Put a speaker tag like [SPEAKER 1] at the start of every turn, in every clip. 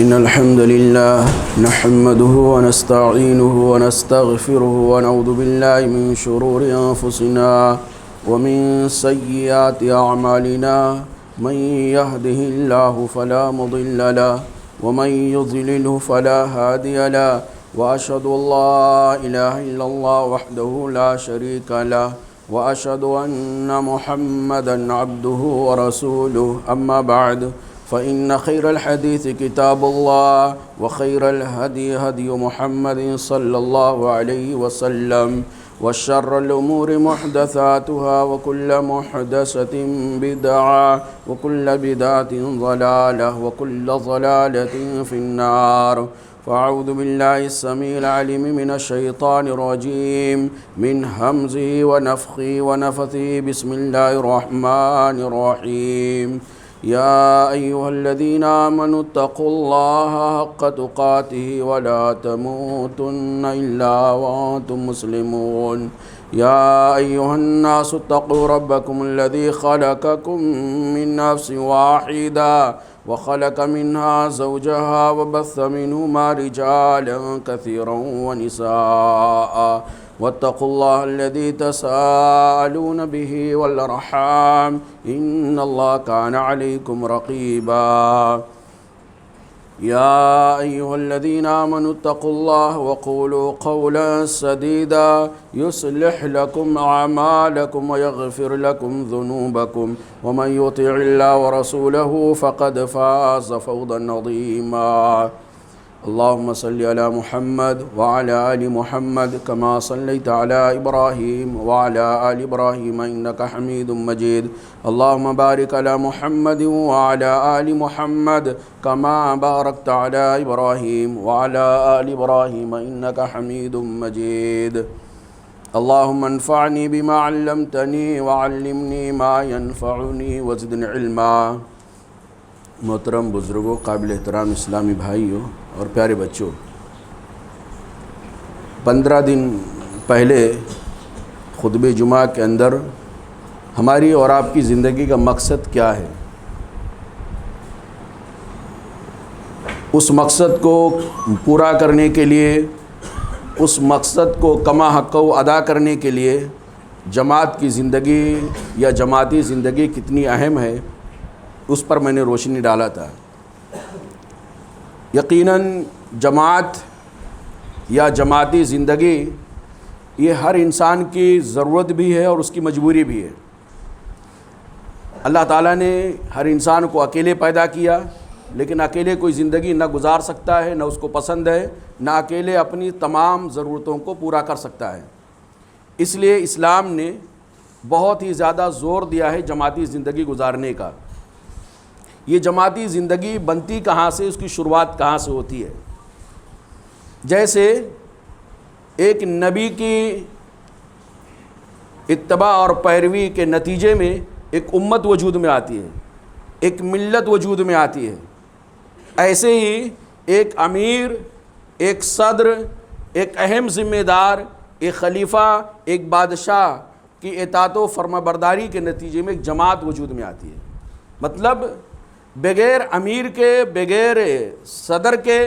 [SPEAKER 1] إن الحمد لله نحمده ونستعينه ونستغفره ونعوذ بالله من شرور أنفسنا ومن سيئات أعمالنا من يهده الله فلا مضل له ومن يضلله فلا هادي له وأشهد أن لا إله إلا الله وحده لا شريك له وأشهد أن محمدا عبده ورسوله أما بعد فإن خير الحديث كتاب الله وخير الهدي هدي محمد صلى الله عليه وسلم وشر الأمور محدثاتها وكل محدثة بدعة وكل بدعة ضلالة وكل ضلالة في النار. فأعوذ بالله السميع العليم من الشيطان الرجيم من همزه ونفخه ونفثه. بسم الله الرحمن الرحيم. يا أيها الذين آمنوا اتقوا الله حق تقاته ولا تموتن إلا وأنتم مسلمون. يا أيها الناس اتقوا ربكم الذي خلقكم من نفس واحدة وخلق منها زوجها وبث منهما رجالا كثيرا ونساء واتقوا الله الذي تساءلون به والأرحام إن الله كان عليكم رقيبا. يا أيها الذين آمنوا اتقوا الله وقولوا قولا سديدا يصلح لكم أعمالكم ويغفر لكم ذنوبكم ومن يطع الله ورسوله فقد فاز فوزا عظيما. اللهم صل على محمد وعلى آل محمد كما صليت على إبراهيم وعلى آل إبراهيم إنك حميد مجيد. اللهم بارك على محمد وعلى آل محمد كما باركت على إبراهيم وعلى آل إبراهيم إنك حميد مجيد. اللهم انفعني بما علمتني وعلمني ما ينفعني وزدني علما. محترم بزرگوں، قابل احترام اسلامی بھائیوں اور پیارے بچوں، 15 دن پہلے خطبہ جمعہ کے اندر ہماری اور آپ کی زندگی کا مقصد کیا ہے، اس مقصد کو پورا کرنے کے لیے، اس مقصد کو کما حق ادا کرنے کے لیے جماعت کی زندگی یا جماعتی زندگی کتنی اہم ہے، اس پر میں نے روشنی ڈالا تھا. یقیناً جماعت یا جماعتی زندگی یہ ہر انسان کی ضرورت بھی ہے اور اس کی مجبوری بھی ہے. اللہ تعالیٰ نے ہر انسان کو اکیلے پیدا کیا، لیکن اکیلے کوئی زندگی نہ گزار سکتا ہے، نہ اس کو پسند ہے، نہ اکیلے اپنی تمام ضرورتوں کو پورا کر سکتا ہے. اس لیے اسلام نے بہت ہی زیادہ زور دیا ہے جماعتی زندگی گزارنے کا. یہ جماعتی زندگی بنتی کہاں سے، اس کی شروعات کہاں سے ہوتی ہے؟ جیسے ایک نبی کی اتباع اور پیروی کے نتیجے میں ایک امت وجود میں آتی ہے، ایک ملت وجود میں آتی ہے، ایسے ہی ایک امیر، ایک صدر، ایک اہم ذمہ دار، ایک خلیفہ، ایک بادشاہ کی اطاعت و فرمانبرداری کے نتیجے میں ایک جماعت وجود میں آتی ہے. مطلب بغیر امیر کے، بغیر صدر کے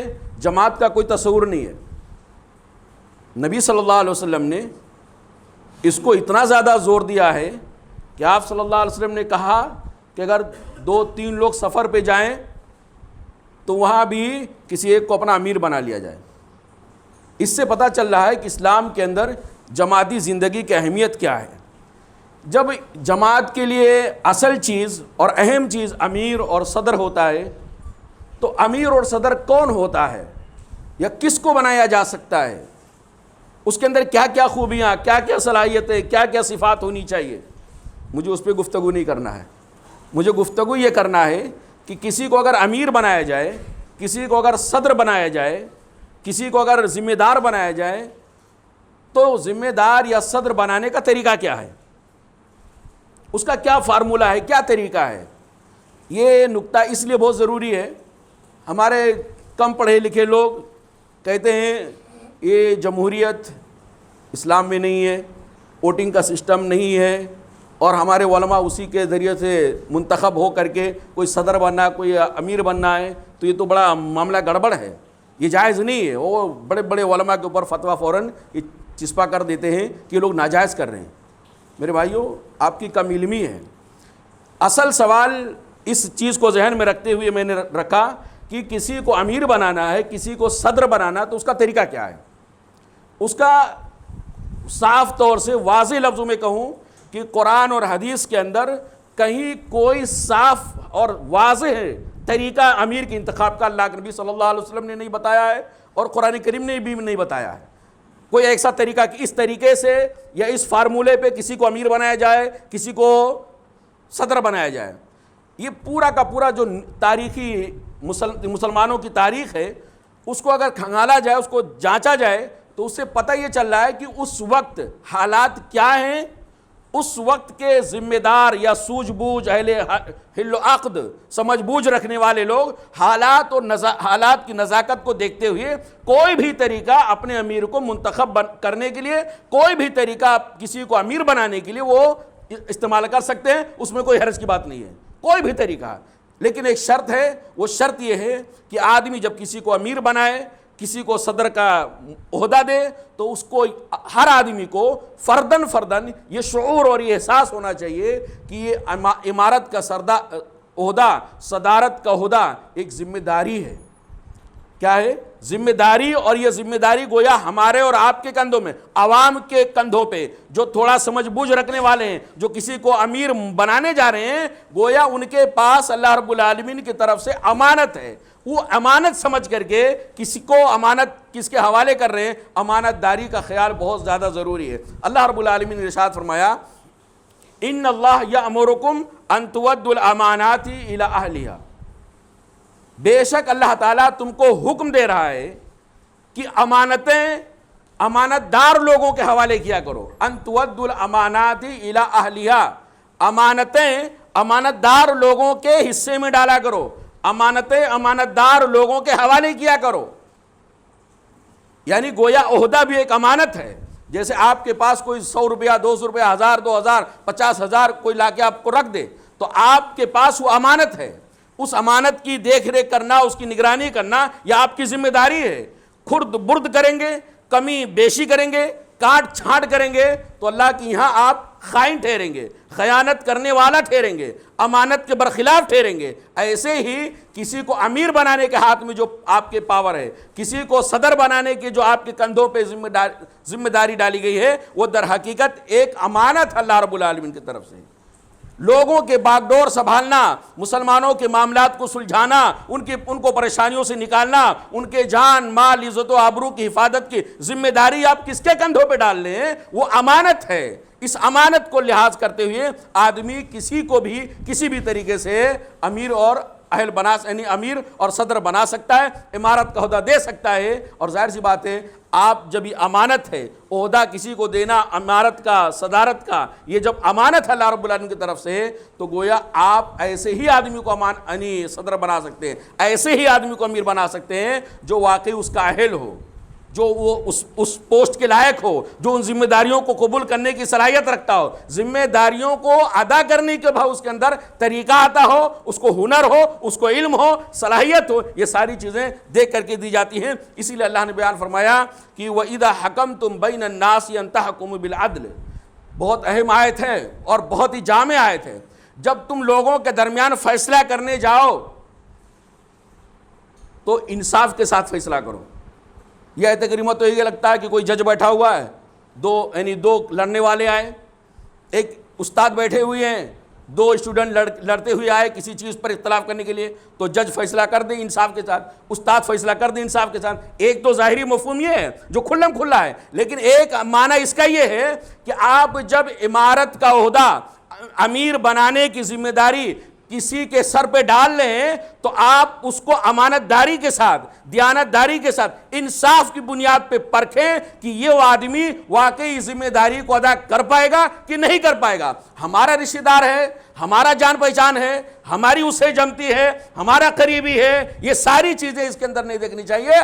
[SPEAKER 1] جماعت کا کوئی تصور نہیں ہے. نبی صلی اللہ علیہ وسلم نے اس کو اتنا زیادہ زور دیا ہے کہ آپ صلی اللہ علیہ وسلم نے کہا کہ اگر 2-3 لوگ سفر پہ جائیں تو وہاں بھی کسی ایک کو اپنا امیر بنا لیا جائے. اس سے پتہ چل رہا ہے کہ اسلام کے اندر جماعتی زندگی کی اہمیت کیا ہے. جب جماعت کے لیے اصل چیز اور اہم چیز امیر اور صدر ہوتا ہے، تو امیر اور صدر کون ہوتا ہے یا کس کو بنایا جا سکتا ہے، اس کے اندر کیا کیا خوبیاں، کیا کیا صلاحیتیں، کیا کیا صفات ہونی چاہیے، مجھے اس پہ گفتگو نہیں کرنا ہے. مجھے گفتگو یہ کرنا ہے کہ کسی کو اگر امیر بنایا جائے، کسی کو اگر صدر بنایا جائے، کسی کو اگر ذمہ دار بنایا جائے، تو ذمہ دار یا صدر بنانے کا طریقہ کیا ہے، اس کا کیا فارمولہ ہے، کیا طریقہ ہے. یہ نکتہ اس لیے بہت ضروری ہے. ہمارے کم پڑھے لکھے لوگ کہتے ہیں یہ جمہوریت اسلام میں نہیں ہے، ووٹنگ کا سسٹم نہیں ہے، اور ہمارے علماء اسی کے ذریعے سے منتخب ہو کر کے کوئی صدر بننا، کوئی امیر بننا ہے، تو یہ تو بڑا معاملہ گڑبڑ ہے، یہ جائز نہیں ہے۔ وہ بڑے بڑے علماء کے اوپر فتویٰ فوراً چسپا کر دیتے ہیں کہ یہ لوگ ناجائز کر رہے ہیں۔ میرے بھائیوں، آپ کی کم علمی ہے۔ اصل سوال اس چیز کو ذہن میں رکھتے ہوئے میں نے رکھا کہ کسی کو امیر بنانا ہے، کسی کو صدر بنانا، تو اس کا طریقہ کیا ہے؟ اس کا صاف طور سے واضح لفظوں میں کہوں کہ قرآن اور حدیث کے اندر کہیں کوئی صاف اور واضح طریقہ امیر کے انتخاب کا اللہ کے نبی صلی اللہ علیہ وسلم نے نہیں بتایا ہے، اور قرآن کریم نے بھی نہیں بتایا ہے۔ کوئی ایسا طریقہ کہ اس طریقے سے یا اس فارمولے پہ کسی کو امیر بنایا جائے، کسی کو صدر بنایا جائے۔ یہ پورا کا پورا جو تاریخی مسلمانوں کی تاریخ ہے، اس کو اگر کھنگالا جائے، اس کو جانچا جائے، تو اس سے پتہ یہ چل رہا ہے کہ اس وقت حالات کیا ہیں، اس وقت کے ذمہ دار یا سوجھ بوجھ اہل حل و عقد سمجھ بوجھ رکھنے والے لوگ حالات اور حالات کی نزاکت کو دیکھتے ہوئے کوئی بھی طریقہ اپنے امیر کو منتخب کرنے کے لیے، کوئی بھی طریقہ کسی کو امیر بنانے کے لیے وہ استعمال کر سکتے ہیں، اس میں کوئی حرج کی بات نہیں ہے، کوئی بھی طریقہ۔ لیکن ایک شرط ہے، وہ شرط یہ ہے کہ آدمی جب کسی کو امیر بنائے، کسی کو صدر کا عہدہ دے، تو اس کو ہر آدمی کو فردن یہ شعور اور یہ احساس ہونا چاہیے کہ یہ امارت کا عہدہ، صدارت کا عہدہ ایک ذمہ داری ہے۔ کیا ہے؟ ذمہ داری، اور یہ ذمہ داری گویا ہمارے اور آپ کے کندھوں میں، عوام کے کندھوں پہ، جو تھوڑا سمجھ بوجھ رکھنے والے ہیں، جو کسی کو امیر بنانے جا رہے ہیں، گویا ان کے پاس اللہ رب العالمین کی طرف سے امانت ہے۔ وہ امانت سمجھ کر کے کسی کو امانت کس کے حوالے کر رہے ہیں، امانت داری کا خیال بہت زیادہ ضروری ہے۔ اللہ رب العالمین نے ارشاد فرمایا، ان اللہ یأمرکم ان تؤدوا الامانات الی اہلہا، بے شک اللہ تعالیٰ تم کو حکم دے رہا ہے کہ امانتیں امانت دار لوگوں کے حوالے کیا کرو۔ ان تؤدوا الامانات الی اہلہا، امانتیں امانت دار لوگوں کے حصے میں ڈالا کرو، امانتیں امانت دار لوگوں کے حوالے کیا کرو۔ یعنی گویا عہدہ بھی ایک امانت ہے۔ جیسے آپ کے پاس کوئی 100 روپیہ، 200 روپیہ، 1000، 2000، 50,000 کوئی لا کے آپ کو رکھ دے، تو آپ کے پاس وہ امانت ہے۔ اس امانت کی دیکھ ریکھ کرنا، اس کی نگرانی کرنا، یہ آپ کی ذمہ داری ہے۔ خرد برد کریں گے، کمی بیشی کریں گے، کاٹ چھانٹ کریں گے، تو اللہ کی یہاں آپ خائن ٹھہریں گے، خیانت کرنے والا ٹھہریں گے، امانت کے برخلاف ٹھہریں گے۔ ایسے ہی کسی کو امیر بنانے کے ہاتھ میں جو آپ کے پاور ہے، کسی کو صدر بنانے کے جو آپ کے کندھوں پہ ذمہ داری ڈالی گئی ہے، وہ در حقیقت ایک امانت ہے اللہ رب العالمین کی طرف سے۔ لوگوں کے باغ ڈور سنبھالنا، مسلمانوں کے معاملات کو سلجھانا، ان کو پریشانیوں سے نکالنا، ان کے جان مال عزت و آبرو کی حفاظت کی ذمہ داری آپ کس کے کندھوں پہ ڈال رہے ہیں؟ وہ امانت ہے۔ اس امانت کو لحاظ کرتے ہوئے آدمی کسی کو بھی کسی بھی طریقے سے امیر اور یعنی امیر اور صدر بنا سکتا ہے، امارت کا عہدہ دے سکتا ہے۔ اور ظاہر سی بات ہے، آپ جب یہ امانت ہے، عہدہ کسی کو دینا، امارت کا، صدارت کا، یہ جب امانت ہے اللہ رب العالمین کی طرف سے، تو گویا آپ ایسے ہی آدمی کو یعنی صدر بنا سکتے ہیں، ایسے ہی آدمی کو امیر بنا سکتے ہیں جو واقعی اس کا اہل ہو، جو وہ اس پوسٹ کے لائق ہو، جو ان ذمہ داریوں کو قبول کرنے کی صلاحیت رکھتا ہو، ذمہ داریوں کو ادا کرنے کے بعد اس کے اندر طریقہ آتا ہو، اس کو ہنر ہو، اس کو علم ہو، صلاحیت ہو۔ یہ ساری چیزیں دیکھ کر کے دی جاتی ہیں۔ اسی لیے اللہ نے بیان فرمایا کہ وَإِذَا حَكَمْتُمْ بَيْنَ النَّاسِ أَن تَحْكُمُوا بِالْعَدْلِ، بہت اہم آیت ہے اور بہت ہی جامع آیت ہے۔ جب تم لوگوں کے درمیان فیصلہ کرنے جاؤ تو انصاف کے ساتھ فیصلہ کرو۔ یہ آیت کریمہ تو یہ لگتا ہے کہ کوئی جج بیٹھا ہوا ہے، دو لڑنے والے آئے، ایک استاد بیٹھے ہوئے ہیں، 2 اسٹوڈنٹ لڑتے ہوئے آئے کسی چیز پر اختلاف کرنے کے لیے، تو جج فیصلہ کر دے انصاف کے ساتھ، استاد فیصلہ کر دے انصاف کے ساتھ۔ ایک تو ظاہری مفہوم یہ ہے جو کھلم کھلا ہے، لیکن ایک معنی اس کا یہ ہے کہ آپ جب امارت کا عہدہ، امیر بنانے کی ذمہ داری کسی کے سر پہ ڈال لیں، تو تو آپ اس کو امانت داری کے ساتھ، دیانت داری کے ساتھ، انصاف کی بنیاد پہ پرکھیں کہ یہ آدمی واقعی ذمہ داری کو ادا کر پائے گا کہ نہیں کر پائے گا۔ ہمارا رشتہ دار ہے، ہمارا جان پہچان ہے، ہماری اس سے جمتی ہے، ہمارا قریبی ہے، یہ ساری چیزیں اس کے اندر نہیں دیکھنی چاہیے۔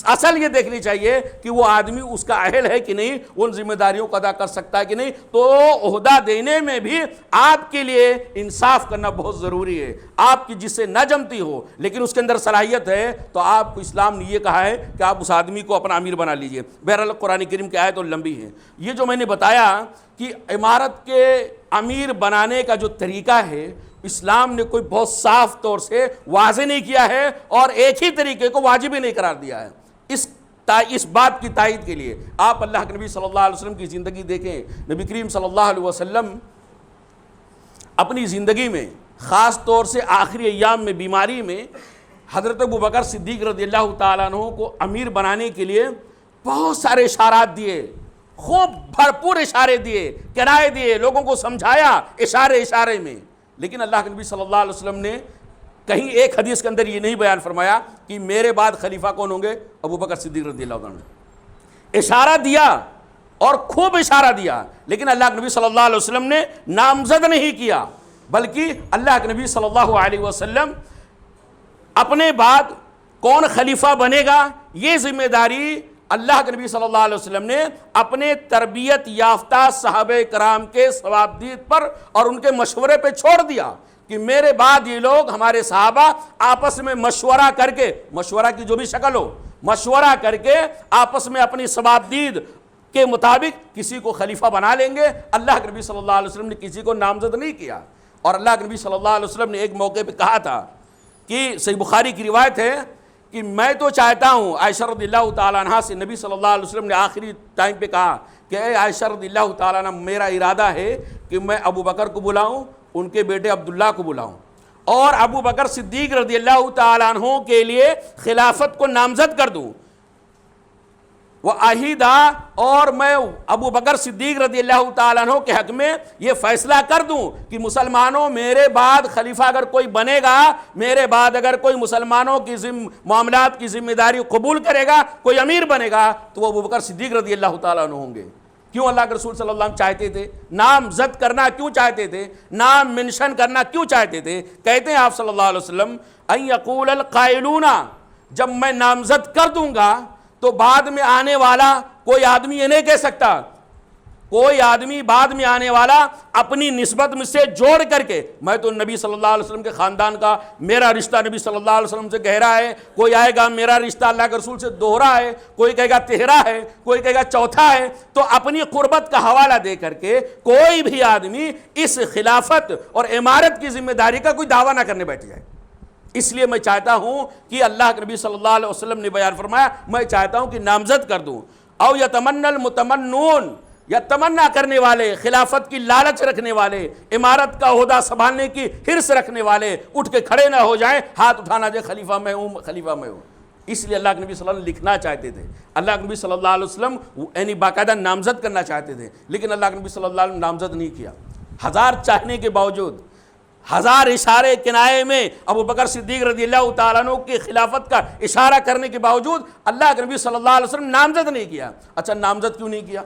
[SPEAKER 1] اصل یہ دیکھنی چاہیے کہ وہ آدمی اس کا اہل ہے کہ نہیں، ان ذمہ داریوں کو ادا کر سکتا ہے کہ نہیں۔ تو عہدہ دینے میں بھی آپ کے لیے انصاف کرنا بہت ضروری ہے۔ آپ کی جس سے نہ جمتی ہو لیکن اس کے اندر صلاحیت ہے، تو آپ کو اسلام نے یہ کہا ہے کہ آپ اس آدمی کو اپنا امیر بنا لیجئے۔ بہرحال قرآن کریم کی آیت اور لمبی ہے۔ یہ جو میں نے بتایا کہ امارت کے امیر بنانے کا جو طریقہ ہے، اسلام نے کوئی بہت صاف طور سے واضح نہیں کیا ہے اور ایک ہی طریقے کو واجب ہی نہیں قرار دیا ہے۔ اس بات کی تائید کے لیے آپ اللہ کے نبی صلی اللہ علیہ وسلم کی زندگی دیکھیں۔ نبی کریم صلی اللہ علیہ وسلم اپنی زندگی میں خاص طور سے آخری ایام میں بیماری میں حضرت ابوبکر صدیق رضی اللہ تعالیٰ عنہ کو امیر بنانے کے لیے بہت سارے اشارات دیے، خوب بھرپور اشارے دیے، کنائے دیے، لوگوں کو سمجھایا اشارے میں۔ لیکن اللہ کے نبی صلی اللہ علیہ وسلم نے کہیں ایک حدیث کے اندر یہ نہیں بیان فرمایا کہ میرے بعد خلیفہ کون ہوں گے؟ ابوبکر صدیق رضی اللہ عنہ۔ اشارہ دیا اور خوب اشارہ دیا، لیکن اللہ کے نبی صلی اللہ علیہ وسلم نے نامزد نہیں کیا، بلکہ اللہ کے نبی صلی اللہ علیہ وسلم اپنے بعد کون خلیفہ بنے گا یہ ذمہ داری اللہ کے نبی صلی اللہ علیہ وسلم نے اپنے تربیت یافتہ صحابہ کرام کے ثوابدید پر اور ان کے مشورے پہ چھوڑ دیا کہ میرے بعد یہ لوگ ہمارے صحابہ آپس میں مشورہ کر کے، مشورہ کی جو بھی شکل ہو، مشورہ کر کے آپس میں اپنی ثوابدید کے مطابق کسی کو خلیفہ بنا لیں گے۔ اللہ کے نبی صلی اللہ علیہ وسلم نے کسی کو نامزد نہیں کیا۔ اور اللہ کے نبی صلی اللہ علیہ وسلم نے ایک موقع پہ کہا تھا کہ صحیح بخاری کی روایت ہے کہ میں تو چاہتا ہوں، عائشہ رضی اللہ تعالیٰ عنہ سے نبی صلی اللہ علیہ وسلم نے آخری ٹائم پہ کہا کہ اے عائشہ رضی اللہ تعالیٰ عنہ، میرا ارادہ ہے کہ میں ابوبکر کو بلاؤں، ان کے بیٹے عبداللہ کو بلاؤں اور ابوبکر صدیق رضی اللہ تعالیٰ عنہ کے لیے خلافت کو نامزد کر دوں۔ وَأَحِدَا، اور میں ابوبکر صدیق رضی اللہ تعالیٰ عنہ کے حق میں یہ فیصلہ کر دوں کہ مسلمانوں میرے بعد خلیفہ اگر کوئی بنے گا، میرے بعد اگر کوئی مسلمانوں کی معاملات کی ذمہ داری قبول کرے گا، کوئی امیر بنے گا، تو وہ ابوبکر صدیق رضی اللہ تعالیٰ عنہ ہوں گے۔ کیوں اللہ کے رسول صلی اللہ علیہ وسلم چاہتے تھے؟ نامزد کرنا کیوں چاہتے تھے؟ نام منشن کرنا کیوں چاہتے تھے؟ کہتے ہیں آپ صلی اللہ علیہ وسلم ان یقول القائلون، جب میں نامزد کر دوں گا تو بعد میں آنے والا کوئی آدمی یہ نہیں کہہ سکتا، کوئی آدمی بعد میں آنے والا اپنی نسبت مجھ سے جوڑ کر کے، میں تو نبی صلی اللہ علیہ وسلم کے خاندان کا، میرا رشتہ نبی صلی اللہ علیہ وسلم سے گہرا ہے، کوئی آئے گا میرا رشتہ اللہ کے رسول سے دوہرا ہے، کوئی کہے گا تہرا ہے، کوئی کہے گا چوتھا ہے، تو اپنی قربت کا حوالہ دے کر کے کوئی بھی آدمی اس خلافت اور امارت کی ذمہ داری کا کوئی دعویٰ نہ کرنے بیٹھ جائے۔ اس لیے میں چاہتا ہوں کہ اللہ کے نبی صلی اللہ علیہ وسلم نے بیان فرمایا، میں چاہتا ہوں کہ نامزد کر دوں۔ او یتمنى المتمنون، یا تمنا کرنے والے، خلافت کی لالچ رکھنے والے، امارت کا عہدہ سنبھالنے کی حرص رکھنے والے اٹھ کے کھڑے نہ ہو جائیں، ہاتھ اٹھانا جائے خلیفہ میں ہوں، خلیفہ میں ہوں۔ اس لیے اللہ کے نبی صلی اللہ علیہ وسلم لکھنا چاہتے تھے، اللہ کے نبی صلی اللہ علیہ وسلم یعنی باقاعدہ نامزد کرنا چاہتے تھے، لیکن اللہ کے نبی صلی اللہ علیہ وسلم نامزد نہیں کیا۔ ہزار چاہنے کے باوجود، ہزار اشارے کنائے میں ابوبکر صدیق رضی اللہ تعالیٰ عنہ کی خلافت کا اشارہ کرنے کے باوجود اللہ کے نبی صلی اللہ علیہ وسلم نامزد نہیں کیا۔ اچھا نامزد کیوں نہیں کیا؟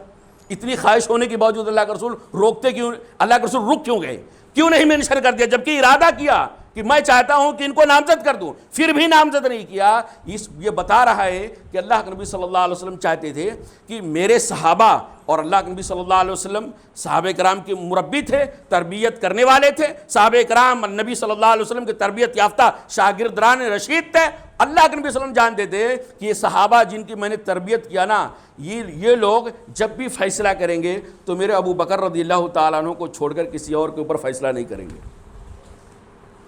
[SPEAKER 1] اتنی خواہش ہونے کے باوجود اللہ کے رسول روکتے کیوں؟ اللہ کے رسول رک کیوں گئے؟ کیوں نہیں مینشن کر دیا جبکہ ارادہ کیا کہ میں چاہتا ہوں کہ ان کو نامزد کر دوں، پھر بھی نامزد نہیں کیا؟ یہ بتا رہا ہے کہ اللہ کے نبی صلی اللہ علیہ وسلم چاہتے تھے کہ میرے صحابہ، اور اللہ کے نبی صلی اللہ علیہ وسلم صحابہ کرام کے مربی تھے، تربیت کرنے والے تھے، صحابہ کرام نبی صلی اللہ علیہ وسلم کے تربیت یافتہ شاگردان رشید تھے۔ اللہ کے نبی صلی اللہ علیہ وسلم جانتے تھے کہ یہ صحابہ جن کی میں نے تربیت کیا نا، یہ لوگ جب بھی فیصلہ کریں گے تو میرے ابو بکر رضی اللہ تعالیٰ عنہ کو چھوڑ کر کسی اور کے اوپر فیصلہ نہیں کریں گے۔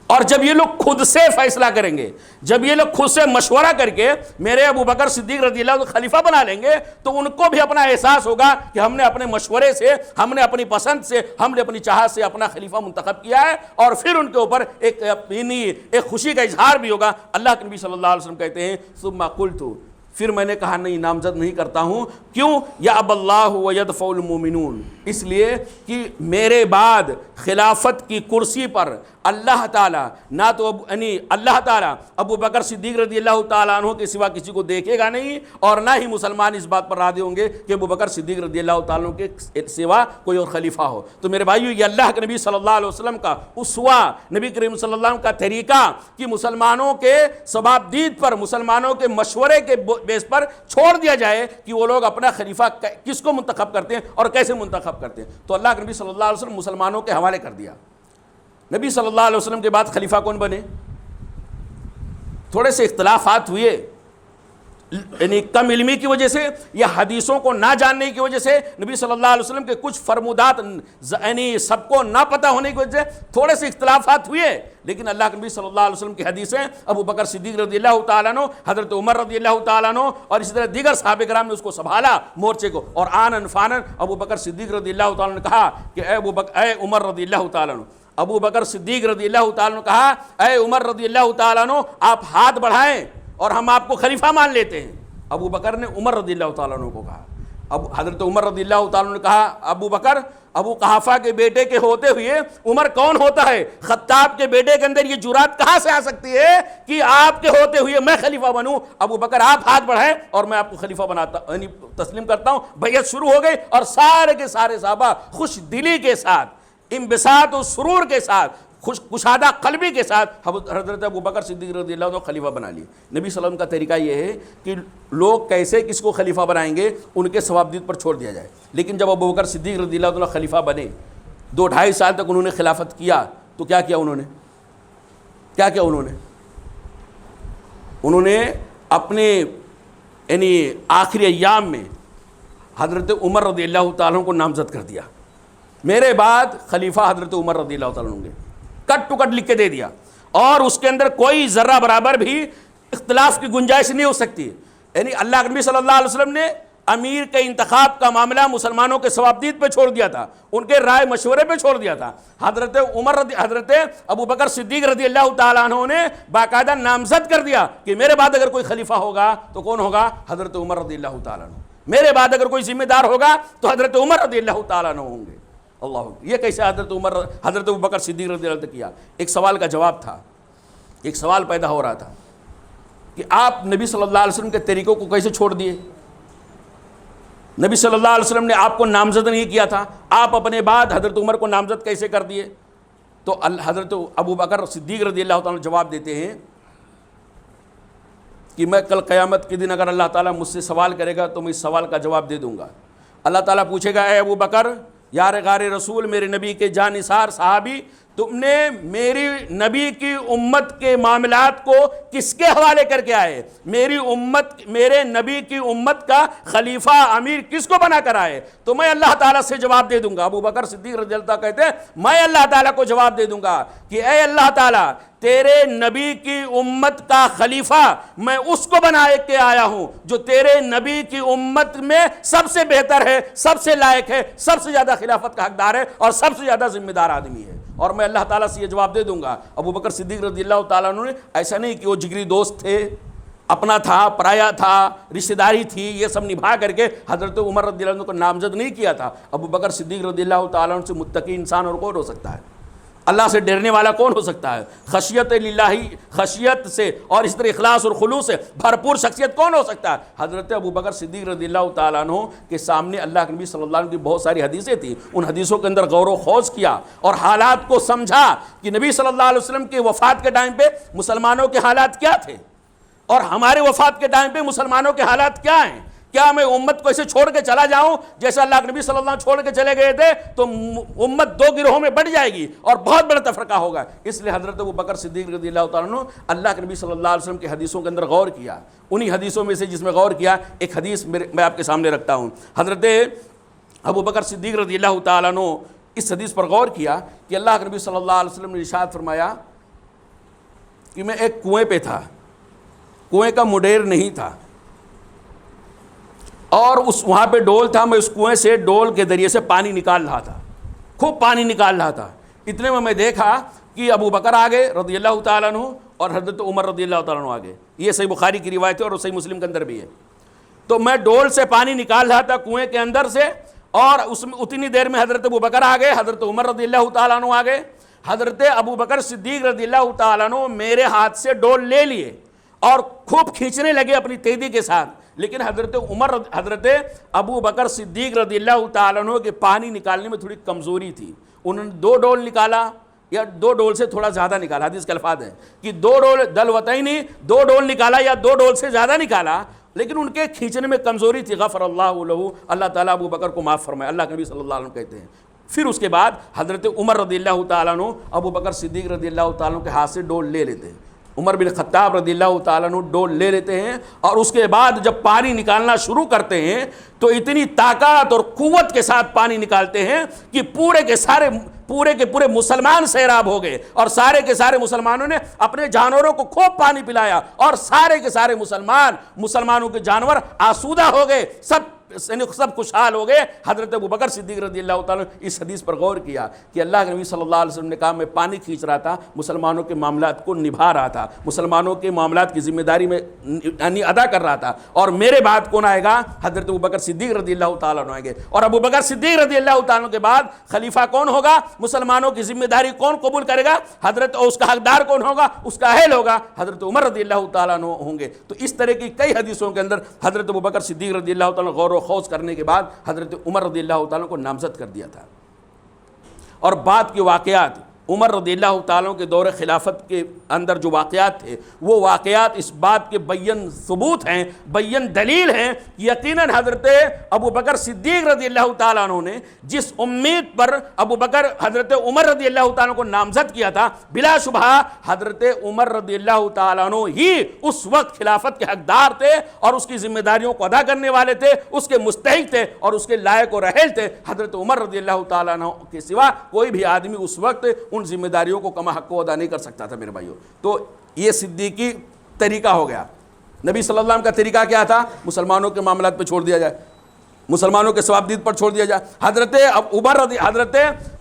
[SPEAKER 1] اور جب یہ لوگ خود سے فیصلہ کریں گے، جب یہ لوگ خود سے مشورہ کر کے میرے ابو بکر صدیق رضی اللہ عنہ خلیفہ بنا لیں گے، تو ان کو بھی اپنا احساس ہوگا کہ ہم نے اپنے مشورے سے، ہم نے اپنی پسند سے، ہم نے اپنی چاہت سے اپنا خلیفہ منتخب کیا ہے، اور پھر ان کے اوپر ایک خوشی کا اظہار بھی ہوگا۔ اللہ کے نبی صلی اللہ علیہ وسلم کہتے ہیں ثم قلت، پھر میں نے کہا نہیں، نامزد نہیں کرتا ہوں. کیوں؟ یا اب اللہ و یدفع المؤمنون، اس لیے کہ میرے بعد خلافت کی کرسی پر اللہ تعالیٰ نہ تو یعنی اللہ تعالیٰ ابو بکر صدیق رضی اللہ تعالیٰ عنہ کے سوا کسی کو دیکھے گا نہیں، اور نہ ہی مسلمان اس بات پر راضی ہوں گے کہ ابو بکر صدیق رضی اللہ تعالیٰ عنہ کے سوا کوئی اور خلیفہ ہو. تو میرے بھائیو، یہ اللہ کے نبی صلی اللہ علیہ وسلم کا اسوہ، نبی کریم صلی اللہ علیہ وسلم کا طریقہ کہ مسلمانوں کے ثوابدید پر، مسلمانوں کے مشورے کے بیس پر چھوڑ دیا جائے کہ وہ لوگ اپنا خلیفہ کس کو منتخب کرتے ہیں اور کیسے منتخب کرتے ہیں. تو اللہ کے نبی صلی اللہ علیہ وسلم مسلمانوں کے حوالے کر دیا. نبی صلی اللہ علیہ وسلم کے بعد خلیفہ کون بنے؟ تھوڑے سے اختلافات ہوئے، یعنی کم علمی کی وجہ سے یا حدیثوں کو نہ جاننے کی وجہ سے نبی صلی اللہ علیہ وسلم کے کچھ فرمودات یعنی سب کو نہ پتہ ہونے کی وجہ سے تھوڑے سے اختلافات ہوئے. لیکن اللہ کے نبی صلی اللہ علیہ وسلم کی حدیثیں ابو بکر صدیق رضی اللہ تعالیٰ عنہ، حضرت عمر رضی اللہ تعالیٰ عنہ اور اسی طرح دیگر صحابہ کرام نے اس کو سنبھالا مورچے کو. اور آنن فانن ابو بکر صدیق رضی اللہ تعالیٰ عنہ نے کہا کہ اے عمر رضی اللہ تعالیٰ عنہ، ابو بکر صدیق رضی اللہ تعالیٰ عنہ کہا اے عمر رضی اللہ تعالیٰ عنہ، آپ ہاتھ بڑھائیں اور ہم آپ کو خلیفہ مان لیتے ہیں. ابو بکر نے عمر رضی اللہ تعالیٰ عنہ کو کہا. حضرت عمر رضی اللہ تعالیٰ عنہ نے کہا ابو بکر، ابو قحافہ کے بیٹے کے ہوتے ہوئے عمر کون ہوتا ہے؟ خطاب کے بیٹے کے اندر یہ جرات کہاں سے آ سکتی ہے کہ آپ کے ہوتے ہوئے میں خلیفہ بنوں؟ ابو بکر آپ ہاتھ بڑھائیں اور میں آپ کو خلیفہ بناتا یعنی تسلیم کرتا ہوں. بیعت شروع ہو گئی اور سارے کے سارے صحابہ خوش دلی کے ساتھ، انبساط و سرور کے ساتھ، کشادہ قلبی کے ساتھ حضرت ابو بکر صدیق رضی اللہ عنہ کو خلیفہ بنا لیے. نبی صلی اللہ علیہ وسلم کا طریقہ یہ ہے کہ لوگ کیسے کس کو خلیفہ بنائیں گے ان کے ثوابدید پر چھوڑ دیا جائے. لیکن جب ابو بکر صدیق رضی اللہ عنہ خلیفہ بنے، 2-2.5 سال تک انہوں نے خلافت کیا، تو کیا کیا انہوں نے انہوں نے اپنے یعنی آخری ایام میں حضرت عمر رضی اللہ تعالیٰ عنہ کو نامزد کر دیا. میرے بعد خلیفہ حضرت عمر رضی اللہ تعالیٰ عنہ ہوں گے، کٹ ٹو کٹ لکھ کے دے دیا، اور اس کے اندر کوئی ذرہ برابر بھی اختلاف کی گنجائش نہیں ہو سکتی. یعنی اللہ کے نبی صلی اللہ علیہ وسلم نے امیر کے انتخاب کا معاملہ مسلمانوں کے ثوابدید پہ چھوڑ دیا تھا، ان کے رائے مشورے پہ چھوڑ دیا تھا. حضرت ابو بکر صدیق رضی اللہ تعالیٰ عنہ نے باقاعدہ نامزد کر دیا کہ میرے بعد اگر کوئی خلیفہ ہوگا تو کون ہوگا؟ حضرت عمر رضی اللہ تعالیٰ عنہ. میرے بعد اگر کوئی ذمہ دار ہوگا تو حضرت عمر رضی اللہ تعالیٰ عنہ ہوں گے. اللہ، یہ کیسے حضرت ابو بکر صدیق رضی اللہ عنہ نے کیا؟ ایک سوال کا جواب تھا، ایک سوال پیدا ہو رہا تھا کہ آپ نبی صلی اللہ علیہ وسلم کے طریقوں کو کیسے چھوڑ دیے؟ نبی صلی اللہ علیہ وسلم نے آپ کو نامزد نہیں کیا تھا، آپ اپنے بعد حضرت عمر کو نامزد کیسے کر دیے؟ تو حضرت ابو بکر صدیق رضی اللہ تعالیٰ جواب دیتے ہیں کہ میں کل قیامت کے دن اگر اللہ تعالیٰ مجھ سے سوال کرے گا تو میں اس سوال کا جواب دے دوں گا. اللہ تعالیٰ پوچھے گا اے ابو بکر، یار غار رسول، میرے نبی کے جانثار صحابی، تم نے میری نبی کی امت کے معاملات کو کس کے حوالے کر کے آئے؟ میرے نبی کی امت کا خلیفہ امیر کس کو بنا کر آئے؟ تو میں اللہ تعالیٰ سے جواب دے دوں گا. ابو بکر صدیق رضی اللہ عنہ کہتے ہیں میں اللہ تعالیٰ کو جواب دے دوں گا کہ اے اللہ تعالیٰ، تیرے نبی کی امت کا خلیفہ میں اس کو بنا کے آیا ہوں جو تیرے نبی کی امت میں سب سے بہتر ہے، سب سے لائق ہے، سب سے زیادہ خلافت کا حقدار ہے اور سب سے زیادہ ذمہ دار آدمی ہے، اور میں اللہ تعالیٰ سے یہ جواب دے دوں گا. ابو بکر صدیق رضی اللہ تعالیٰ عنہ نے ایسا نہیں کہ وہ جگری دوست تھے، اپنا تھا، پرایا تھا، رشتہ داری تھی، یہ سب نبھا کر کے حضرت عمر رضی اللہ عنہ کو نامزد نہیں کیا تھا. ابو بکر صدیق رضی اللہ تعالیٰ عنہ سے متقی انسان اور کون ہو سکتا ہے؟ اللہ سے ڈرنے والا کون ہو سکتا ہے؟ خشیت للہ، خشیت سے اور اس طرح اخلاص اور خلوص سے بھرپور شخصیت کون ہو سکتا ہے؟ حضرت ابو بکر صدیق رضی اللہ تعالیٰ عنہ کے سامنے اللہ کے نبی صلی اللہ علیہ وسلم کی بہت ساری حدیثیں تھیں، ان حدیثوں کے اندر غور و خوض کیا اور حالات کو سمجھا کہ نبی صلی اللہ علیہ وسلم کی وفات کے ٹائم پہ مسلمانوں کے حالات کیا تھے اور ہمارے وفات کے ٹائم پہ مسلمانوں کے حالات کیا ہیں. کیا میں امت کو ایسے چھوڑ کے چلا جاؤں جیسے اللہ کے نبی صلی اللہ علیہ وسلم چھوڑ کے چلے گئے تھے تو امت 2 گروہوں میں بٹ جائے گی اور بہت بڑا تفرقہ ہوگا. اس لیے حضرت ابو بکر صدیق رضی اللہ تعالیٰ عنہ اللہ کے نبی صلی اللہ علیہ وسلم کی حدیثوں کے اندر غور کیا. انہی حدیثوں میں سے جس میں غور کیا ایک حدیث میں آپ کے سامنے رکھتا ہوں. حضرت ابو بکر صدیق رضی اللہ تعالیٰ عنہ اس حدیث پر غور کیا کہ اللہ کے نبی صلی اللہ علیہ وسلم نے ارشاد فرمایا کہ میں ایک کنویں پہ تھا، کنویں کا مڈیر نہیں تھا اور وہاں پہ ڈول تھا، میں اس کنویں سے ڈول کے ذریعے سے پانی نکال رہا تھا، خوب پانی نکال رہا تھا. اتنے میں دیکھا کہ ابو بکر آگے رضی اللہ تعالیٰ عنہ اور حضرت عمر رضی اللہ تعالیٰ عنہ آگے. یہ صحیح بخاری کی روایت ہے اور صحیح مسلم کے اندر بھی ہے. تو میں ڈول سے پانی نکال رہا تھا کنویں کے اندر سے، اور اس میں اتنی دیر میں حضرت ابوبکر آ گئے، حضرت عمر رضی اللہ تعالیٰ عنہ آ گئے۔ حضرت ابوبکر صدیق رضی اللہ تعالیٰ عنہ میرے ہاتھ سے ڈول لے لیے اور خوب کھینچنے لگے اپنی تیزی کے ساتھ، لیکن حضرت ابوبکر صدیق رضی اللہ تعالیٰ عنہ کے پانی نکالنے میں تھوڑی کمزوری تھی۔ انہوں نے 2 ڈول نکالا یا 2 ڈول سے تھوڑا زیادہ نکالا، حدیث کے الفاظ ہیں کہ 2 ڈول دلوتین 2 ڈول نکالا یا 2 ڈول سے زیادہ نکالا، لیکن ان کے کھینچنے میں کمزوری تھی۔ غفر اللہ لہ، اللہ تعالیٰ ابو بکر کو معاف فرمائے، اللہ کے نبی صلی اللہ علیہ وسلم کہتے ہیں۔ پھر اس کے بعد حضرت عمر رضی اللہ تعالیٰ عنہ ابو بکر صدیق رضی اللہ تعالیٰ عنہ کے ہاتھ سے ڈول لے لیتے ہیں، عمر بن خطاب رضی اللہ تعالیٰ عنہ ڈول لے لیتے ہیں، اور اس کے بعد جب پانی نکالنا شروع کرتے ہیں تو اتنی طاقت اور قوت کے ساتھ پانی نکالتے ہیں کہ پورے کے پورے مسلمان سیراب ہو گئے، اور سارے کے سارے مسلمانوں نے اپنے جانوروں کو خوب پانی پلایا، اور سارے کے سارے مسلمانوں کے جانور آسودہ ہو گئے، سب خوشحال ہو گئے۔ حضرت ابوبکر صدیق رضی اللہ تعالیٰ نے اس حدیث پر غور کیا کہ اللہ کے نبی صلی اللہ علیہ وسلم نے کہا میں پانی کھینچ رہا تھا، مسلمانوں کے معاملات کو نبھا رہا تھا، مسلمانوں کے معاملات کی ذمہ داری میں ادا کر رہا تھا، اور میرے بعد کون آئے گا؟ حضرت ابوبکر صدیق رضی اللہ تعالیٰ عنہ آئیں گے، اور ابوبکر صدیق رضی اللہ تعالیٰ عنہ کے بعد خلیفہ کون ہوگا؟ مسلمانوں کی ذمہ داری کون قبول کرے گا؟ حضرت، اس کا حقدار کون ہوگا؟ اس کا اہل ہوگا، حضرت عمر رضی اللہ تعالیٰ عنہ ہوں گے۔ تو اس طرح کی کئی حدیثوں کے اندر حضرت ابوبکر صدیق رضی اللہ تعالیٰ عنہ غور و خوض کرنے کے بعد حضرت عمر رضی اللہ تعالیٰ کو نامزد کر دیا تھا۔ اور بعد کے واقعات عمر رضی اللہ تعالیٰ کے دور خلافت کے اندر جو واقعات تھے، وہ واقعات اس بات کے بین ثبوت ہیں، بین دلیل ہیں، یقیناً حضرت ابوبکر صدیق رضی اللہ تعالیٰ عنہ نے جس امید پر حضرت عمر رضی اللہ تعالیٰ کو نامزد کیا تھا، بلا شبہ حضرت عمر رضی اللہ تعالیٰ عنہ ہی اس وقت خلافت کے حقدار تھے، اور اس کی ذمہ داریوں کو ادا کرنے والے تھے، اس کے مستحق تھے، اور اس کے لائق و رحل تھے۔ حضرت عمر رضی اللہ تعالیٰ عنہ کے سوا کوئی بھی آدمی اس وقت ان ذمہ داریوں کو کما حق کو ادا نہیں کر سکتا تھا میرے بھائیوں۔ تو یہ صدیقی طریقہ ہو گیا۔ نبی صلی اللہ علیہ وسلم کا طریقہ کیا تھا؟ مسلمانوں کے معاملات پہ چھوڑ دیا جائے، مسلمانوں کے ثوابدید پر چھوڑ دیا جائے۔ حضرت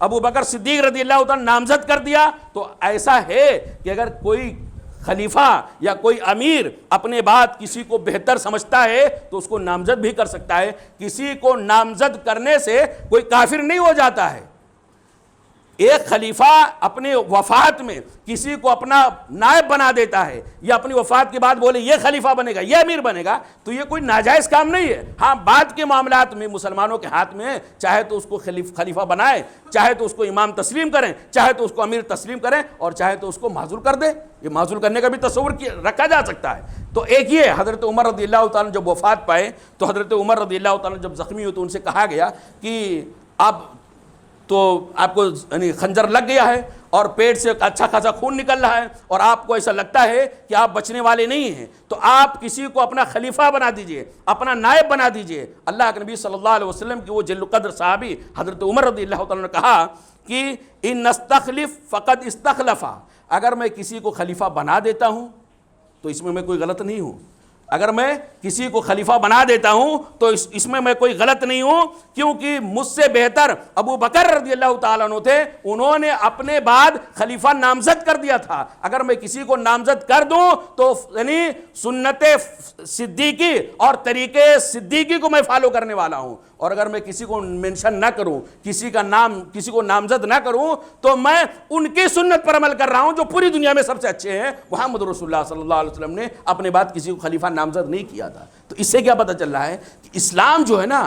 [SPEAKER 1] ابوبکر صدیق رضی اللہ تعالیٰ نامزد کر دیا، تو ایسا ہے کہ اگر کوئی خلیفہ یا کوئی امیر اپنے بعد کسی کو بہتر سمجھتا ہے تو اس کو نامزد بھی کر سکتا ہے۔ کسی کو نامزد کرنے سے کوئی کافر نہیں ہو جاتا ہے۔ ایک خلیفہ اپنی وفات میں کسی کو اپنا نائب بنا دیتا ہے، یا اپنی وفات کے بعد بولے یہ خلیفہ بنے گا، یہ امیر بنے گا، تو یہ کوئی ناجائز کام نہیں ہے۔ ہاں، بعد کے معاملات میں مسلمانوں کے ہاتھ میں ہے، چاہے تو اس کو خلیفہ بنائے، چاہے تو اس کو امام تسلیم کریں، چاہے تو اس کو امیر تسلیم کریں، اور چاہے تو اس کو معزول کر دے۔ یہ معزول کرنے کا بھی تصور رکھا جا سکتا ہے۔ تو ایک یہ حضرت عمر رضی اللہ تعالیٰ جب وفات پائے تو حضرت عمر رضی اللہ تعالیٰ جب زخمی ہوئے تو ان سے کہا گیا کہ آپ کو یعنی خنجر لگ گیا ہے، اور پیٹ سے اچھا خاصا خون نکل رہا ہے، اور آپ کو ایسا لگتا ہے کہ آپ بچنے والے نہیں ہیں، تو آپ کسی کو اپنا خلیفہ بنا دیجئے، اپنا نائب بنا دیجئے۔ اللہ کے نبی صلی اللہ علیہ وسلم کی وہ جل قدر صحابی حضرت عمر رضی اللہ تعالیٰ نے کہا کہ ان نستخلف فقد استخلفا، اگر میں کسی کو خلیفہ بنا دیتا ہوں تو اس میں کوئی غلط نہیں ہوں، اگر میں کسی کو خلیفہ بنا دیتا ہوں تو اس میں کوئی غلط نہیں ہوں، کیونکہ مجھ سے بہتر ابو بکر رضی اللہ تعالیٰ عنہ تھے، انہوں نے اپنے بعد خلیفہ نامزد کر دیا تھا۔ اگر میں کسی کو نامزد کر دوں تو یعنی سنت صدیقی اور طریقے صدیقی کو میں فالو کرنے والا ہوں، اور اگر میں کسی کو منشن نہ کروں، کسی کو نامزد نہ کروں، تو میں ان کی سنت پر عمل کر رہا ہوں جو پوری دنیا میں سب سے اچھے ہیں۔ محمد رسول اللہ صلی اللہ علیہ وسلم نے اپنے بعد کسی کو خلیفہ نامزد نہیں کیا تھا۔ تو اس سے کیا پتہ چل رہا ہے کہ اسلام جو ہے نا،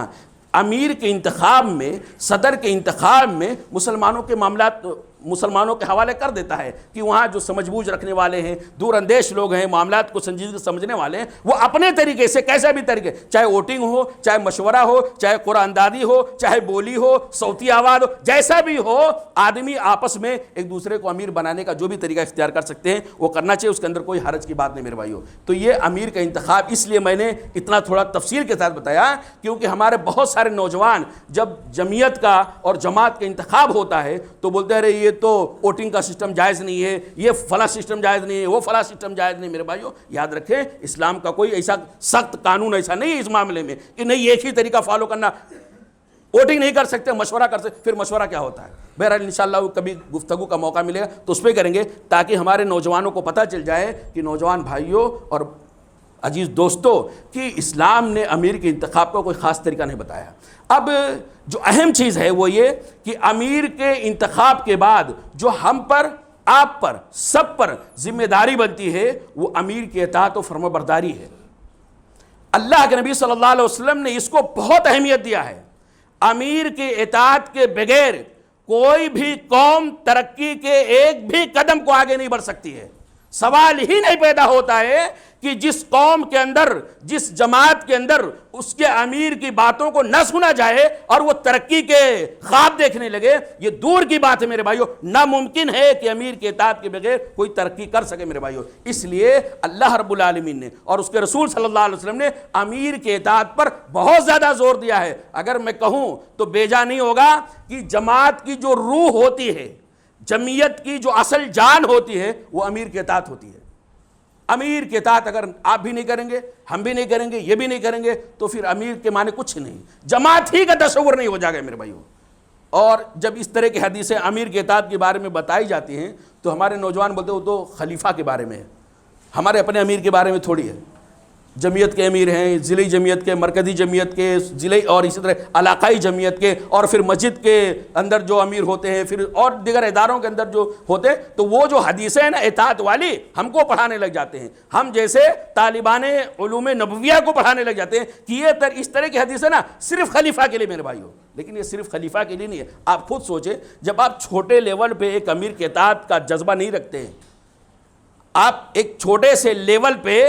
[SPEAKER 1] امیر کے انتخاب میں، صدر کے انتخاب میں مسلمانوں کے معاملات مسلمانوں کے حوالے کر دیتا ہے کہ وہاں جو سمجھ بوجھ رکھنے والے ہیں، دور اندیش لوگ ہیں، معاملات کو سنجیدگی سے سمجھنے والے ہیں، وہ اپنے طریقے سے کیسا بھی طریقے، چاہے ووٹنگ ہو، چاہے مشورہ ہو، چاہے قرآن دادی ہو، چاہے بولی ہو، صوتی آواز ہو، جیسا بھی ہو، آدمی آپس میں ایک دوسرے کو امیر بنانے کا جو بھی طریقہ اختیار کر سکتے ہیں وہ کرنا چاہیے، اس کے اندر کوئی حرج کی بات نہیں میرے بھائیو۔ تو یہ امیر کا انتخاب اس لیے میں نے اتنا تھوڑا تفصیل کے ساتھ بتایا، کیونکہ ہمارے بہت سارے نوجوان جب جمعیت کا اور جماعت کا انتخاب ہوتا ہے تو بولتے ہیں یہ تو ووٹنگ کا سسٹم جائز نہیں ہے، یہ فلاں سسٹم جائز نہیں ہے، وہ فلاں سسٹم جائز نہیں۔ میرے بھائیو یاد رکھیں، اسلام کا کوئی ایسا سخت قانون ایسا نہیں ہے اس معاملے میں کہ نہیں ایک ہی طریقہ فالو کرنا، ووٹنگ نہیں کر سکتے، مشورہ کر سکتے۔ پھر مشورہ کیا ہوتا ہے؟ بہرحال انشاءاللہ کبھی گفتگو کا موقع ملے گا تو اس پہ کریں گے، تاکہ ہمارے نوجوانوں کو پتہ چل جائے کہ نوجوان بھائیوں اور عزیز دوستو کہ اسلام نے امیر کے انتخاب کا کوئی خاص طریقہ نہیں بتایا۔ اب جو اہم چیز ہے وہ یہ کہ امیر کے انتخاب کے بعد جو ہم پر، آپ پر، سب پر ذمہ داری بنتی ہے وہ امیر کی اطاعت و فرما برداری ہے۔ اللہ کے نبی صلی اللہ علیہ وسلم نے اس کو بہت اہمیت دیا ہے۔ امیر کی اطاعت کے بغیر کوئی بھی قوم ترقی کے ایک بھی قدم کو آگے نہیں بڑھ سکتی ہے۔ سوال ہی نہیں پیدا ہوتا ہے کہ جس قوم کے اندر، جس جماعت کے اندر اس کے امیر کی باتوں کو نہ سنا جائے اور وہ ترقی کے خواب دیکھنے لگے، یہ دور کی بات ہے میرے بھائیو۔ ناممکن ہے کہ امیر کے اطاعت کے بغیر کوئی ترقی کر سکے میرے بھائیو۔ اس لیے اللہ رب العالمین نے اور اس کے رسول صلی اللہ علیہ وسلم نے امیر کے اطاعت پر بہت زیادہ زور دیا ہے۔ اگر میں کہوں تو بیجا نہیں ہوگا کہ جماعت کی جو روح ہوتی ہے، جمعیت کی جو اصل جان ہوتی ہے، وہ امیر کے اطاعت ہوتی ہے۔ امیر کے اطاعت اگر آپ بھی نہیں کریں گے، ہم بھی نہیں کریں گے، یہ بھی نہیں کریں گے، تو پھر امیر کے معنی کچھ نہیں، جماعت ہی کا تصور نہیں ہو جائے گا میرے بھائیوں۔ اور جب اس طرح کی حدیثیں امیر کے اطاعت کے بارے میں بتائی جاتی ہیں تو ہمارے نوجوان بولتے ہیں وہ تو خلیفہ کے بارے میں ہے، ہمارے اپنے امیر کے بارے میں تھوڑی ہے۔ جمعیت کے امیر ہیں، ضلعی جمعیت کے، مرکزی جمعیت کے، ضلعی اور اسی طرح علاقائی جمعیت کے، اور پھر مسجد کے اندر جو امیر ہوتے ہیں، پھر اور دیگر اداروں کے اندر جو ہوتے ہیں، تو وہ جو حدیثیں ہیں نا اطاعت والی ہم کو پڑھانے لگ جاتے ہیں، ہم جیسے طالبان علوم نبویہ کو پڑھانے لگ جاتے ہیں کہ یہ اس طرح کی حدیثیں نا صرف خلیفہ کے لیے میرے بھائیوں۔ لیکن یہ صرف خلیفہ کے لیے نہیں ہے۔ آپ خود سوچیں، جب آپ چھوٹے لیول پہ ایک امیر کے اطاعت کا جذبہ نہیں رکھتے ہیں، آپ ایک چھوٹے سے لیول پہ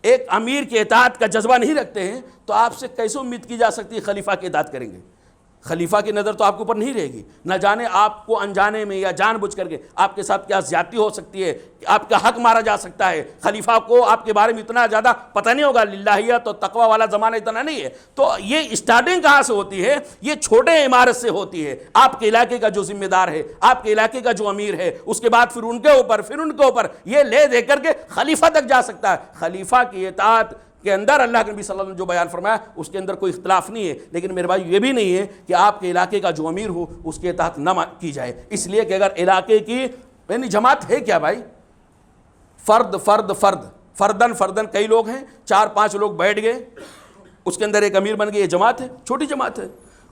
[SPEAKER 1] ایک امیر کے اطاعت کا جذبہ نہیں رکھتے ہیں، تو آپ سے کیسے امید کی جا سکتی ہے خلیفہ کی اطاعت کریں گے؟ خلیفہ کی نظر تو آپ کے اوپر نہیں رہے گی، نہ جانے آپ کو انجانے میں یا جان بوجھ کر کے آپ کے ساتھ کیا زیادتی ہو سکتی ہے، آپ کا حق مارا جا سکتا ہے۔ خلیفہ کو آپ کے بارے میں اتنا زیادہ پتہ نہیں ہوگا، للہیت اور تقوی والا زمانہ اتنا نہیں ہے۔ تو یہ اسٹارٹنگ کہاں سے ہوتی ہے؟ یہ چھوٹے عمارت سے ہوتی ہے۔ آپ کے علاقے کا جو ذمہ دار ہے، آپ کے علاقے کا جو امیر ہے، اس کے بعد پھر ان کے اوپر، پھر ان کے اوپر، یہ لے دے کر کے خلیفہ تک جا سکتا ہے۔ خلیفہ کی اطاعت کے اندر اللہ کے نبی صلی اللہ علیہ وسلم نے جو بیان فرمایا اس کے اندر کوئی اختلاف نہیں ہے، لیکن میرے بھائی یہ بھی نہیں ہے کہ آپ کے علاقے کا جو امیر ہو اس کے اطاعت نہ کی جائے، اس لیے کہ اگر علاقے کی یعنی جماعت ہے کیا بھائی؟ فردن کئی لوگ ہیں، 4-5 لوگ بیٹھ گئے، اس کے اندر ایک امیر بن گئی، یہ جماعت ہے، چھوٹی جماعت ہے۔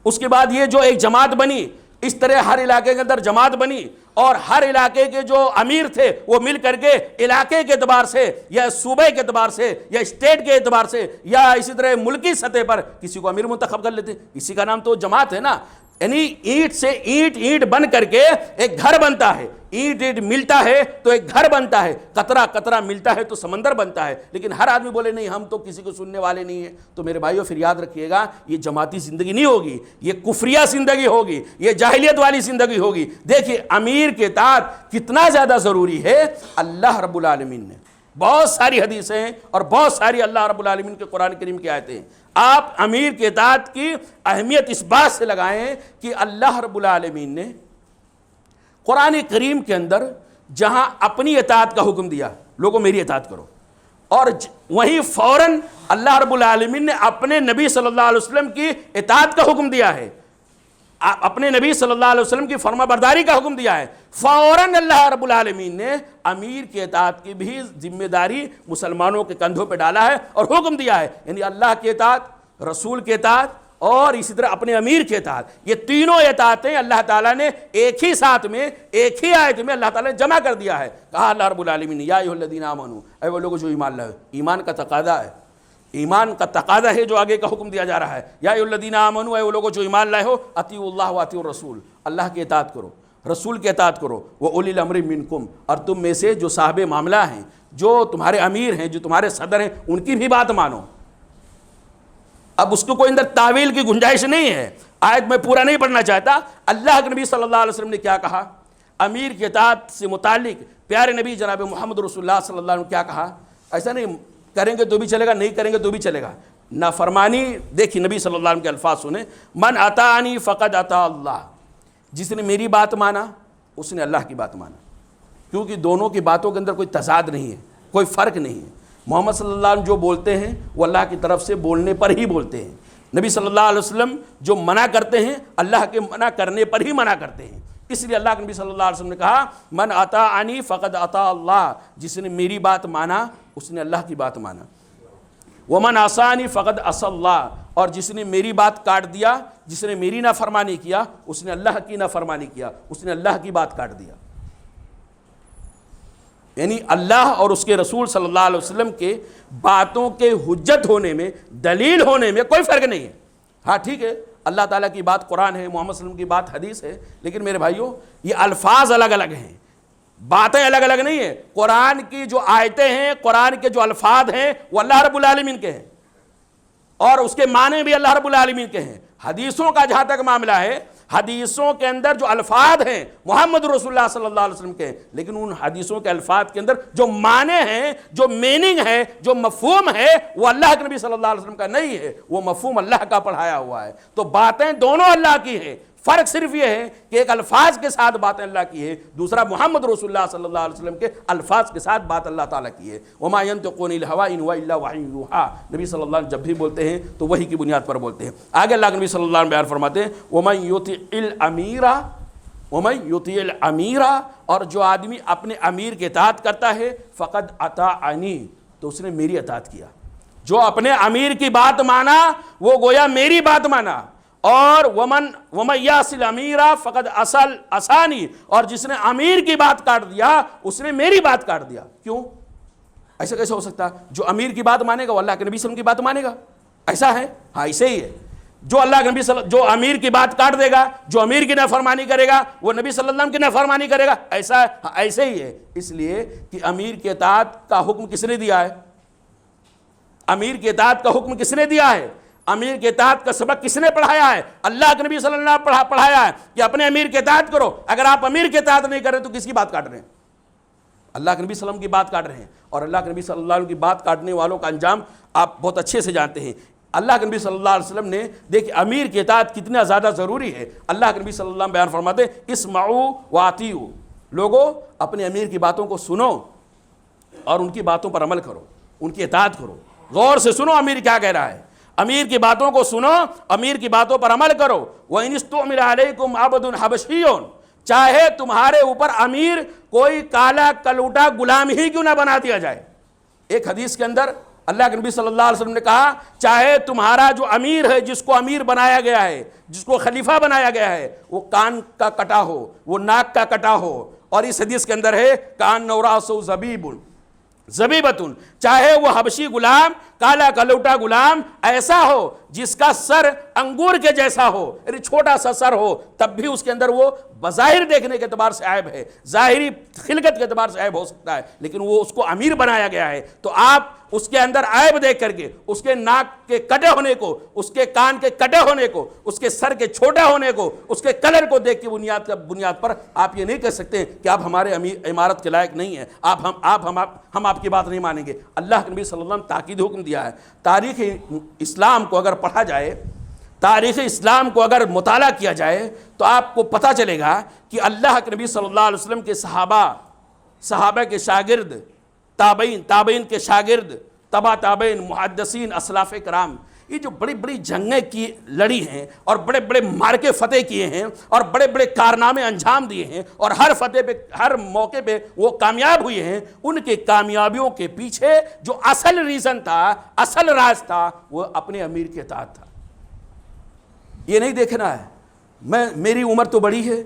[SPEAKER 1] اس کے بعد یہ جو ایک جماعت بنی، اس طرح ہر علاقے کے اندر جماعت بنی اور ہر علاقے کے جو امیر تھے وہ مل کر کے علاقے کے اعتبار سے یا صوبے کے اعتبار سے یا اسٹیٹ کے اعتبار سے یا اسی طرح ملکی سطح پر کسی کو امیر منتخب کر لیتے، اسی کا نام تو جماعت ہے نا۔ یعنی اینٹ سے اینٹ بن کر کے ایک گھر بنتا ہے، اینٹ ملتا ہے تو ایک گھر بنتا ہے، قطرہ قطرہ ملتا ہے تو سمندر بنتا ہے۔ لیکن ہر آدمی بولے نہیں ہم تو کسی کو سننے والے نہیں ہیں، تو میرے بھائیوں پھر یاد رکھیے گا یہ جماعتی زندگی نہیں ہوگی، یہ کفریہ زندگی ہوگی، یہ جاہلیت والی زندگی ہوگی۔ دیکھیے امیر کے اطاعت کتنا زیادہ ضروری ہے۔ اللہ رب العالمین نے بہت ساری حدیثیں اور بہت ساری اللہ رب العالمین کے قرآن کریم کی آیتیں آپ امیر کے اطاعت کی اہمیت اس بات سے لگائیں کہ اللہ رب العالمین نے قرآن کریم کے اندر جہاں اپنی اطاعت کا حکم دیا، لوگوں میری اطاعت کرو، اور وہیں فوراً اللہ رب العالمین نے اپنے نبی صلی اللہ علیہ وسلم کی اطاعت کا حکم دیا ہے، اپنے نبی صلی اللہ علیہ وسلم کی فرما برداری کا حکم دیا ہے، فوراً اللہ رب العالمین نے امیر کی اطاعت کی بھی ذمہ داری مسلمانوں کے کندھوں پہ ڈالا ہے اور حکم دیا ہے۔ یعنی اللہ کی اطاعت، رسول کی اطاعت اور اسی طرح اپنے امیر کے اطاعت، یہ تینوں اطاعتیں اللہ تعالیٰ نے ایک ہی ساتھ میں ایک ہی آیت میں اللہ تعالیٰ نے جمع کر دیا ہے۔ کہا اللہ رب العالمین نے یا ایھا الذین آمنوا، اے وہ لوگوں جو ایمان لائے، ایمان کا تقاضا ہے، ایمان کا تقاضا ہے جو آگے کا حکم دیا جا رہا ہے۔ یا ایھا الذین آمنوا، اے وہ لوگوں جو ایمان لائے ہو، اطیعوا اللہ واطیعوا الرسول، اللہ کی اطاعت کرو، رسول کی اطاعت کرو، وَأُولِي الْأَمْرِ مِنْكُمْ، اور تم میں سے جو صاحب معاملہ ہیں، جو تمہارے امیر ہیں، جو تمہارے صدر ہیں، ان کی بھی بات مانو۔ اب اس کو کوئی اندر تعویل کی گنجائش نہیں ہے، آیت میں پورا نہیں پڑھنا چاہتا۔ اللہ کے نبی صلی اللہ علیہ وسلم نے کیا کہا امیر کی اطاعت سے متعلق؟ پیارے نبی جناب محمد رسول اللہ صلی اللہ علیہ وسلم نے کیا کہا؟ ایسا نہیں کریں گے تو بھی چلے گا، نہیں کریں گے تو بھی چلے گا، نافرمانی۔ دیکھیے نبی صلی اللہ علیہ وسلم کے الفاظ سنیں، من اطاعنی فقد اطاع اللہ، جس نے میری بات مانا اس نے اللہ کی بات مانا، کیونکہ دونوں کی باتوں کے اندر کوئی تضاد نہیں ہے، کوئی فرق نہیں ہے۔ محمد صلی اللہ علیہ وسلم جو بولتے ہیں وہ اللہ کی طرف سے بولنے پر ہی بولتے ہیں، نبی صلی اللہ علیہ وسلم جو منع کرتے ہیں اللہ کے منع کرنے پر ہی منع کرتے ہیں۔ اس لیے اللہ کے نبی صلی اللہ علیہ وسلم نے کہا من اطاعنی فقد اطاع اللہ، جس نے میری بات مانا اس نے اللہ کی بات مانا۔ ومن عصانی فقد عصى اللہ، اور جس نے میری بات کاٹ دیا، جس نے میری نافرمانی کیا، اس نے اللہ کی نافرمانی کیا، اس نے اللہ کی بات کاٹ دیا۔ یعنی اللہ اور اس کے رسول صلی اللہ علیہ وسلم کے باتوں کے حجت ہونے میں، دلیل ہونے میں کوئی فرق نہیں ہے۔ ہاں ٹھیک ہے، اللہ تعالیٰ کی بات قرآن ہے، محمد صلی اللہ علیہ وسلم کی بات حدیث ہے، لیکن میرے بھائیوں یہ الفاظ الگ الگ ہیں، باتیں الگ الگ نہیں ہیں۔ قرآن کی جو آیتیں ہیں، قرآن کے جو الفاظ ہیں وہ اللہ رب العالمین کے ہیں، اور اس کے معنی بھی اللہ رب العالمین کے ہیں۔ حدیثوں کا جہاں تک معاملہ ہے، حدیثوں کے اندر جو الفاظ ہیں محمد رسول اللہ صلی اللہ علیہ وسلم کے ہیں، لیکن ان حدیثوں کے الفاظ کے اندر جو معنی ہیں، جو میننگ ہے، جو مفہوم ہے، وہ اللہ کے نبی صلی اللہ علیہ وسلم کا نہیں ہے، وہ مفہوم اللہ کا پڑھایا ہوا ہے۔ تو باتیں دونوں اللہ کی ہیں، فرق صرف یہ ہے کہ ایک الفاظ کے ساتھ باتیں اللہ کی ہے، دوسرا محمد رسول اللہ صلی اللہ علیہ وسلم کے الفاظ کے ساتھ بات اللہ تعالیٰ کی ہے۔ وما ينطق عن الهوى ان هو الا وحی یوحی، نبی صلی اللہ علیہ وسلم جب بھی بولتے ہیں تو وحی کی بنیاد پر بولتے ہیں۔ آگے اللہ کے نبی صلی اللہ علیہ وسلم بیان فرماتے ہیں ومن یطیع الامیر، اور جو آدمی اپنے امیر کی اطاعت کرتا ہے فقد اطاعنی، تو اس نے میری اطاعت کیا۔ جو اپنے امیر کی بات مانا وہ گویا میری بات مانا، اور ومن یعص الامیر فقد عصانی، اور جس نے امیر کی بات کاٹ دیا اس نے میری بات کاٹ دیا۔ کیوں؟ ایسا کیسے ہو سکتا؟ جو امیر کی بات مانے گا وہ اللہ کے نبی صلی اللہ علیہ وسلم کی بات مانے گا، ایسا ہے؟ ہاں ایسے ہی ہے۔ جو اللہ کے نبی جو امیر کی بات کاٹ دے گا، جو امیر کی نافرمانی کرے گا، وہ نبی صلی اللہ علیہ وسلم کی نافرمانی کرے گا، ایسا ہے؟ ہاں ایسے ہی ہے۔ اس لیے کہ امیر کی اطاعت کا حکم کس نے دیا ہے؟ امیر کی اطاعت کا حکم کس نے دیا ہے؟ امیر کے اطاعت کا سبق کس نے پڑھایا ہے؟ اللہ کے نبی صلی اللہ علیہ وسلم پڑھایا ہے کہ اپنے امیر کے اطاعت کرو۔ اگر آپ امیر کے اطاعت نہیں کر رہے تو کس کی بات کاٹ رہے ہیں؟ اللہ کے نبی صلی اللہ علیہ وسلم کی بات کاٹ رہے ہیں، اور اللہ کے نبی صلی اللہ علیہ وسلم کی بات کاٹنے والوں کا انجام آپ بہت اچھے سے جانتے ہیں۔ اللہ کے نبی صلی اللہ علیہ وسلم نے دیکھیں امیر کی اطاعت کتنا زیادہ ضروری ہے۔ اللہ کے نبی صلی اللہ علیہ وسلم بیان فرماتے ہیں اسمعوا واطیعوا، لوگوں اپنے امیر کی باتوں کو سنو اور ان کی باتوں پر عمل کرو، ان کی اطاعت کرو، غور سے سنو امیر کیا کہہ رہا ہے، امیر کی باتوں کو سنو، امیر کی باتوں پر عمل کرو۔ وَإِنِ اسْتُعْمِلَ عَلَيْكُمْ عَبْدٌ حَبَشِيٌّ، چاہے تمہارے اوپر امیر کوئی کالا کلوٹا غلام ہی کیوں نہ بنا دیا جائے۔ ایک حدیث کے اندر اللہ کے نبی صلی اللہ علیہ وسلم نے کہا چاہے تمہارا جو امیر ہے، جس کو امیر بنایا گیا ہے، جس کو خلیفہ بنایا گیا ہے، وہ کان کا کٹا ہو، وہ ناک کا کٹا ہو، اور اس حدیث کے اندر ہے کان نوراسو زبیبتن، چاہے وہ حبشی غلام، کالا کلوٹا غلام ایسا ہو جس کا سر انگور کے جیسا ہو، یعنی چھوٹا سا سر ہو، تب بھی اس کے اندر وہ بظاہر دیکھنے کے اعتبار سے عیب ہے، ظاہری خلقت کے اعتبار سے عیب ہو سکتا ہے، لیکن وہ اس کو امیر بنایا گیا ہے۔ تو آپ اس کے اندر عیب دیکھ کر کے، اس کے ناک کے کٹے ہونے کو، اس کے کان کے کٹے ہونے کو، اس کے سر کے چھوٹے ہونے کو، اس کے کلر کو دیکھ کے بنیاد پر آپ یہ نہیں کہہ سکتے کہ آپ ہمارے امارت کے لائق نہیں ہیں، ہم آپ کی بات نہیں مانیں گے۔ اللہ کے نبی صلی اللہ علیہ وسلم تاکید حکم دیا ہے۔ تاریخ اسلام کو اگر پڑھا جائے، تاریخ اسلام کو اگر مطالعہ کیا جائے تو آپ کو پتہ چلے گا کہ اللہ کے نبی صلی اللہ علیہ وسلم کے صحابہ کے شاگرد، تابعین کے شاگرد، تبع تابعین، محدثین، اسلاف کرام، یہ جو بڑی بڑی جنگیں کی لڑی ہیں اور بڑے بڑے مارکے فتح کیے ہیں اور بڑے بڑے کارنامے انجام دیے ہیں اور ہر فتح پہ، ہر موقع پہ وہ کامیاب ہوئے ہیں، ان کے کامیابیوں کے پیچھے جو اصل ریزن تھا، اصل راز تھا، وہ اپنے امیر کے اطاعت تھا۔ یہ نہیں دیکھنا ہے میری عمر تو بڑی ہے،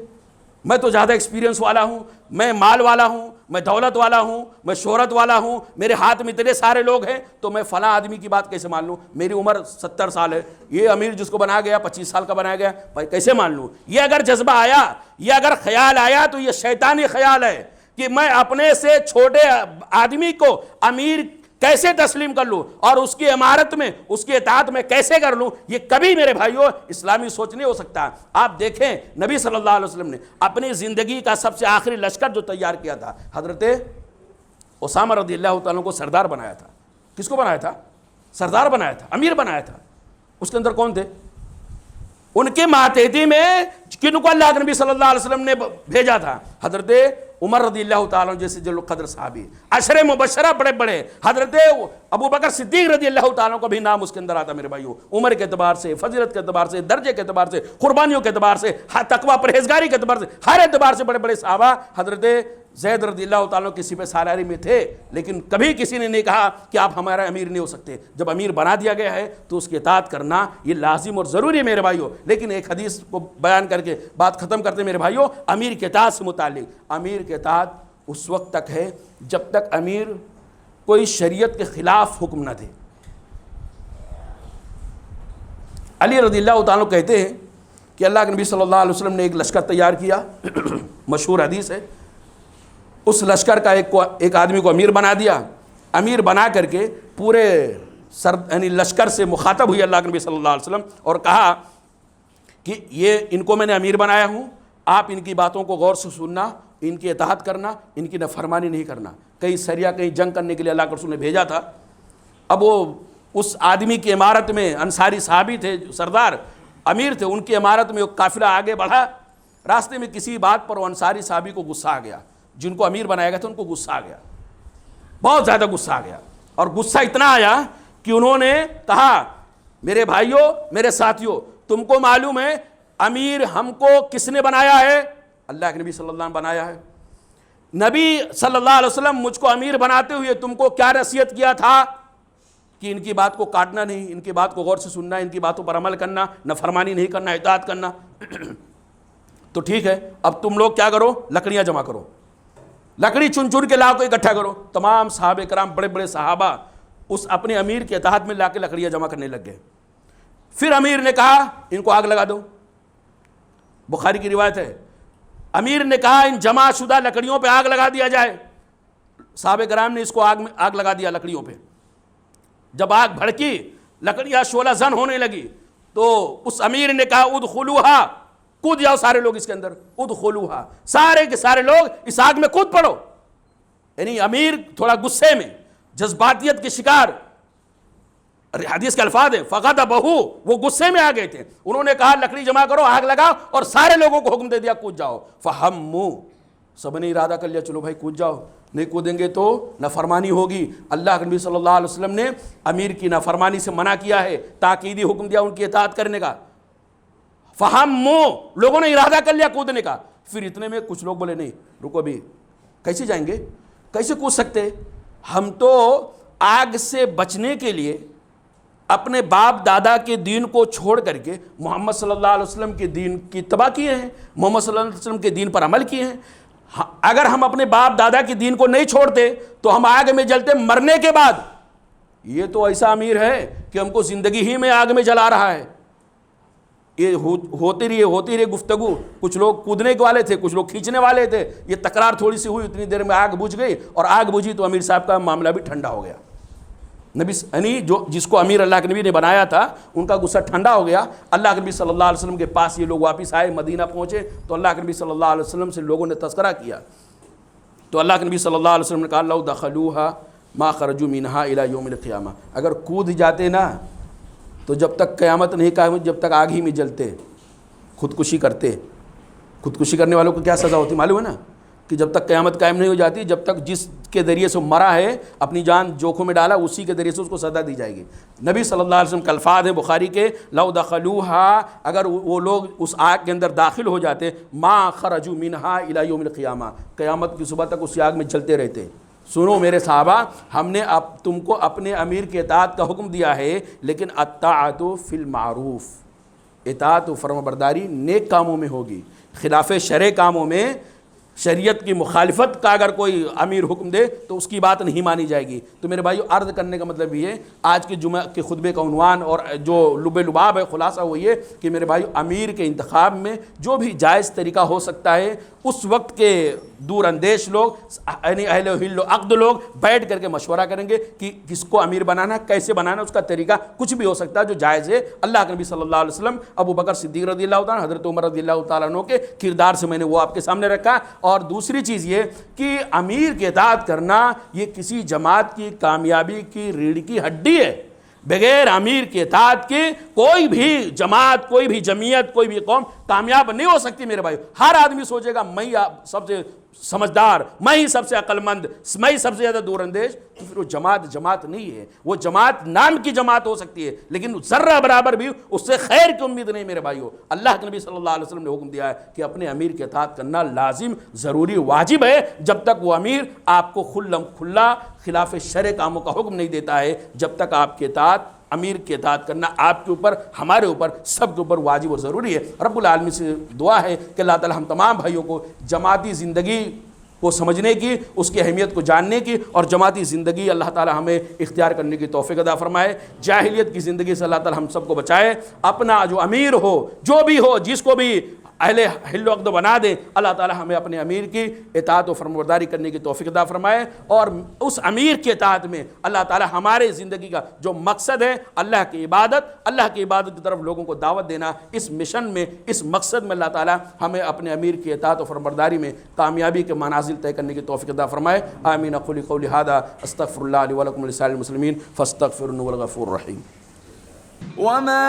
[SPEAKER 1] میں تو زیادہ ایکسپیرینس والا ہوں، میں مال والا ہوں، میں دولت والا ہوں، میں شہرت والا ہوں، میرے ہاتھ میں اتنے سارے لوگ ہیں، تو میں فلاں آدمی کی بات کیسے مان لوں؟ میری عمر 70 سال ہے، یہ امیر جس کو بنایا گیا 25 سال کا بنایا گیا، کیسے مان لوں؟ یہ اگر جذبہ آیا، یہ اگر خیال آیا تو یہ شیطانی خیال ہے کہ میں اپنے سے چھوٹے آدمی کو امیر کیسے تسلیم کر لوں اور اس کی امارت میں، اس کی اطاعت میں کیسے کر لوں۔ یہ کبھی میرے بھائیوں اسلامی سوچ نہیں ہو سکتا۔ آپ دیکھیں نبی صلی اللہ علیہ وسلم نے اپنی زندگی کا سب سے آخری لشکر جو تیار کیا تھا، حضرت اسامہ رضی اللہ تعالیٰ کو سردار بنایا تھا۔ کس کو بنایا تھا؟ سردار بنایا تھا، امیر بنایا تھا۔ اس کے اندر کون تھے؟ ان کے ماتحتی میں کن کو اللہ کے نبی صلی اللہ علیہ وسلم نے بھیجا تھا؟ حضرت عمر رضی اللہ تعالیٰ جیسے جل قدر صحابی، عشر مبشرہ بڑے بڑے، حضرت ابو بکر صدیق رضی اللہ تعالیٰ کا بھی نام اس کے اندر آتا میرے بھائیو، عمر کے اعتبار سے، فضیلت کے اعتبار سے، درجے کے اعتبار سے، قربانیوں کے اعتبار سے، تقوی پرہیزگاری کے اعتبار سے، ہر اعتبار سے بڑے بڑے صحابہ حضرت زید رضی اللہ تعالیٰ کے سپہ سالاری میں تھے، لیکن کبھی کسی نے نہیں کہا کہ آپ ہمارا امیر نہیں ہو سکتے۔ جب امیر بنا دیا گیا ہے تو اس کی اطاعت کرنا یہ لازم اور ضروری ہے میرے بھائیو۔ لیکن ایک حدیث کو بیان کر کے بات ختم کرتے میرے بھائیو، امیر کے اطاعت سے متعلق، امیر کے اطاعت اس وقت تک ہے جب تک امیر کوئی شریعت کے خلاف حکم نہ دے۔ علی رضی اللہ تعالیٰ کہتے ہیں کہ اللہ کے نبی صلی اللہ علیہ وسلم نے ایک لشکر تیار کیا، مشہور حدیث ہے، اس لشکر کا ایک آدمی کو امیر بنا دیا، امیر بنا کر کے پورے یعنی لشکر سے مخاطب ہوئی اللہ کے نبی صلی اللہ علیہ وسلم اور کہا کہ یہ ان کو میں نے امیر بنایا ہوں، آپ ان کی باتوں کو غور سے سننا، ان کی اطاعت کرنا، ان کی نافرمانی نہیں کرنا۔ کہیں سریا کہیں جنگ کرنے کے لیے اللہ کے رسول نے بھیجا تھا، اب وہ اس آدمی کی عمارت میں، انصاری صحابی تھے، سردار امیر تھے، ان کی عمارت میں ایک قافلہ آگے بڑھا، راستے میں کسی بات پر وہ انصاری صحابی کو غصہ آ گیا، جن کو امیر بنایا گیا تھا ان کو غصہ آ گیا، بہت زیادہ غصہ آ گیا، اور غصہ اتنا آیا کہ انہوں نے کہا میرے بھائیوں، میرے ساتھیوں، تم کو معلوم ہے امیر ہم کو کس نے بنایا ہے؟ اللہ کے نبی صلی اللہ علیہ وسلم بنایا ہے۔ نبی صلی اللہ علیہ وسلم مجھ کو امیر بناتے ہوئے تم کو کیا نصیحت کیا تھا کہ ان کی بات کو کاٹنا نہیں، ان کی بات کو غور سے سننا، ان کی باتوں پر عمل کرنا، نافرمانی نہیں کرنا، اطاعت کرنا۔ تو ٹھیک ہے، اب تم لوگ کیا کرو، لکڑیاں جمع کرو، لکڑی چن چن کے لا کو اکٹھا کرو۔ تمام صحابہ کرام، بڑے بڑے صحابہ اس اپنے امیر کے اطاعت میں لا کے لکڑیاں جمع کرنے لگ گئے۔ پھر امیر نے کہا ان کو آگ لگا دو، بخاری کی روایت ہے، امیر نے کہا ان جمع شدہ لکڑیوں پہ آگ لگا دیا جائے۔ صحابہ کرام نے اس کو آگ لگا دیا لکڑیوں پہ۔ جب آگ بھڑکی، لکڑیاں شعلہ زن ہونے لگی، تو اس امیر نے کہا ادخلوہا، کود جاؤ سارے لوگ اس کے اندر، ادخلوہا، سارے کے سارے لوگ اس آگ میں کود پڑو۔ یعنی امیر تھوڑا غصے میں، جذباتیت کے شکار، حدیث کے الفاظ ہیں فغضبہ، وہ غصے میں آ گئے تھے، انہوں نے کہا لکڑی جمع کرو، آگ لگاؤ، اور سارے لوگوں کو حکم دے دیا کود جاؤ۔ فہموا، سب نے ارادہ کر لیا چلو بھائی کود جاؤ، نہیں کودیں گے تو نافرمانی ہوگی۔ اللہ کے نبی صلی اللہ علیہ وسلم نے امیر کی نافرمانی سے منع کیا ہے، تاکیدی حکم دیا ان کی اطاعت کرنے کا۔ فہموا، لوگوں نے ارادہ کر لیا کودنے کا۔ پھر اتنے میں کچھ لوگ بولے نہیں رکو بھی، کیسے جائیں گے، کیسے کود سکتے، ہم تو آگ سے بچنے کے لیے اپنے باپ دادا کے دین کو چھوڑ کر کے محمد صلی اللہ علیہ وسلم کے دین کی اتباع کیے ہیں، محمد صلی اللہ علیہ وسلم کے دین پر عمل کیے ہیں۔ اگر ہم اپنے باپ دادا کے دین کو نہیں چھوڑتے تو ہم آگ میں جلتے مرنے کے بعد۔ یہ تو ایسا امیر ہے کہ ہم کو زندگی ہی میں آگ میں جلا رہا ہے۔ یہ ہوتی رہی گفتگو، کچھ لوگ کودنے والے تھے، کچھ لوگ کھینچنے والے تھے، یہ تکرار تھوڑی سی ہوئی، اتنی دیر میں آگ بجھ گئی، اور آگ بجھی تو امیر صاحب کا معاملہ بھی ٹھنڈا ہو گیا۔ نبی یعنی جس کو امیر اللہ کے نبی نے بنایا تھا ان کا غصہ ٹھنڈا ہو گیا۔ اللہ کے نبی صلی اللہ علیہ وسلم کے پاس یہ لوگ واپس آئے، مدینہ پہنچے تو اللہ کے نبی صلی اللہ علیہ وسلم سے لوگوں نے تذکرہ کیا، تو اللہ کے نبی صلی اللہ علیہ وسلم نے کہا لو دخلوها ما خرجوا منها الى یوم القیامہ، اگر کود جاتے نا تو جب تک قیامت نہیں قائم، جب تک آگ ہی میں جلتے، خودکشی کرتے۔ خودکشی کرنے والوں کو کیا سزا ہوتی معلوم ہے نا، کہ جب تک قیامت قائم نہیں ہو جاتی، جب تک جس کے ذریعے سے مرا ہے، اپنی جان جوکھوں میں ڈالا، اسی کے ذریعے سے اس کو سزا دی جائے گی۔ نبی صلی اللہ علیہ وسلم کے الفاظ ہیں بخاری کے، لو دخلوها، اگر وہ لوگ اس آگ کے اندر داخل ہو جاتے، ما خرجوا منها الى یوم القیامہ، قیامت کی صبح تک اسی آگ میں جلتے رہتے۔ سنو میرے صحابہ، ہم نے اب تم کو اپنے امیر کی اطاعت کا حکم دیا ہے، لیکن الطاعۃ فی المعروف، اطاعت و فرمانبرداری نیک کاموں میں ہوگی، خلاف شرع کاموں میں، شریعت کی مخالفت کا اگر کوئی امیر حکم دے تو اس کی بات نہیں مانی جائے گی۔ تو میرے بھائیو، عرض کرنے کا مطلب یہ ہے، آج کے جمعہ کے خطبے کا عنوان اور جو لب لباب ہے، خلاصہ وہ یہ کہ میرے بھائیو، امیر کے انتخاب میں جو بھی جائز طریقہ ہو سکتا ہے، اس وقت کے دور اندیش لوگ، یعنی اہل حل و عقد لوگ بیٹھ کر کے مشورہ کریں گے کہ کس کو امیر بنانا، کیسے بنانا، اس کا طریقہ کچھ بھی ہو سکتا ہے جو جائز ہے۔ اللہ کے نبی صلی اللہ علیہ وسلم، ابو بکر صدیق رضی اللہ تعالیٰ، حضرت عمر رضی اللہ تعالیٰ عنہ کے کردار سے میں نے وہ آپ کے سامنے رکھا۔ اور دوسری چیز یہ کہ امیر کی اطاعت کرنا یہ کسی جماعت کی کامیابی کی ریڑھ کی ہڈی ہے۔ بغیر امیر کے اطاعت کے کوئی بھی جماعت، کوئی بھی جمعیت، کوئی بھی قوم کامیاب نہیں ہو سکتی میرے بھائی۔ ہر آدمی سوچے گا میں ہی سب سے سمجھدار، میں ہی سب سے عقل مند، میں ہی سب سے زیادہ دور اندیش، تو پھر وہ جماعت نہیں ہے۔ وہ جماعت نام کی جماعت ہو سکتی ہے، لیکن ذرہ برابر بھی اس سے خیر کی امید نہیں میرے بھائیو۔ اللہ کے نبی صلی اللہ علیہ وسلم نے حکم دیا ہے کہ اپنے امیر کی اطاعت کرنا لازم، ضروری، واجب ہے، جب تک وہ امیر آپ کو کھلا خلاف شرع کاموں کا حکم نہیں دیتا ہے، جب تک آپ کی اطاعت، امیر کی اطاعت کرنا آپ کے اوپر، ہمارے اوپر، سب کے اوپر واجب اور ضروری ہے۔ رب العالمین سے دعا ہے کہ اللہ تعالی ہم تمام بھائیوں کو جماعتی زندگی کو سمجھنے کی، اس کی اہمیت کو جاننے کی، اور جماعتی زندگی اللہ تعالی ہمیں اختیار کرنے کی توفیق عطا فرمائے۔ جاہلیت کی زندگی سے اللہ تعالی ہم سب کو بچائے۔ اپنا جو امیر ہو، جو بھی ہو، جس کو بھی اہل حل و عقد بنا دے، اللہ تعالی ہمیں اپنے امیر کی اطاعت و فرمانبرداری کرنے کی توفیق عطا فرمائے، اور اس امیر کی اطاعت میں اللہ تعالی ہمارے زندگی کا جو مقصد ہے، اللہ کی عبادت کی طرف لوگوں کو دعوت دینا، اس مشن میں، اس مقصد میں اللہ تعالی ہمیں اپنے امیر کی اطاعت و فرمانبرداری میں کامیابی کے منازل طے کرنے کی توفیق عطا فرمائے۔ آمین۔ اقول قولی ھذا استغفر اللہ لی ولکم ولسائر المسلمین فاستغفروہ هو الغفور الرحیم۔
[SPEAKER 2] وما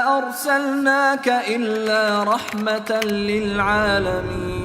[SPEAKER 2] أرسلناك إلا رحمة للعالمين